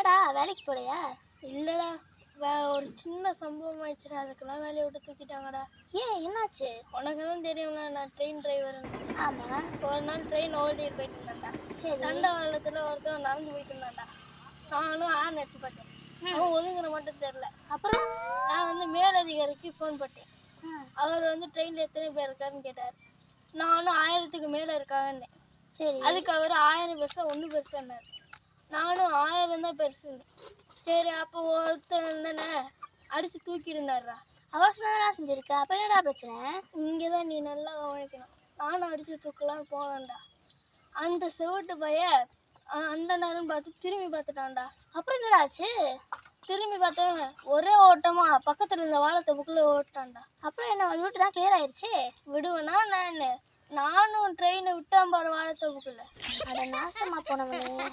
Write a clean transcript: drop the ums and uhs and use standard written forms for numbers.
என்னடா வேலைக்கு போலையா? இல்லைடா, ஒரு சின்ன சம்பவம் ஆயிடுச்சுடா, அதுக்கெல்லாம் வேலையை விட்டு தூக்கிட்டாங்கடா. ஏன் என்னாச்சு? உனக்கு தான் தெரியும்ல, நான் ட்ரெயின் டிரைவர்னு. ஆமாம். ஒரு நாள் ட்ரெயின் ஓட்டிகிட்டு போயிட்டு இருந்தான்டா. சரி. தண்டவாளத்தில் ஒருத்தன் நடந்து போயிட்டு இருந்தான்டா. நானும் ஆன் அடிச்சு பார்த்தேன். அவன் ஒதுங்குற மட்டும் தெரில. அப்புறம் நான் வந்து மேலதிகாரிக்கு ஃபோன் பண்ணேன். அவர் வந்து ட்ரெயினில் எத்தனை பேர் இருக்காருன்னு கேட்டார். நானும் 1000க்கு மேலே இருக்காங்கன்னு. சரி. அதுக்கு அவர் 1000 பெருசா 1 பெருசான்னார். நானும் 1000 தான் பெருசுன்னு. சரி, அப்போ ஒருத்தன் தானே அடித்து தூக்கிடுனார்ரா. அவர் சொன்னதெல்லாம் செஞ்சுருக்கா, அப்போ என்னடா பிரச்சனை? இங்கே தான் நீ நல்லா கவனிக்கணும். நானும் அடித்து தூக்கலான்னு போனேன்டா. அந்த செவட்டு பைய அந்த நேரம் பார்த்து திரும்பி பார்த்துட்டான்டா. அப்புறம் என்னடா ஆச்சு? திரும்பி பார்த்தவன் ஒரே ஓட்டமா பக்கத்தில் இருந்த வாழைத்தொப்புக்குள்ளே ஓட்டான்டா. அப்புறம் என்ன, ரூட்டு தான் கிளியர் ஆயிடுச்சு? விடுவேனா நானும் ட்ரெயினை விட்டான் பாரு வாழைத்தொப்புக்குள்ள. அட நாசமா போனவனே.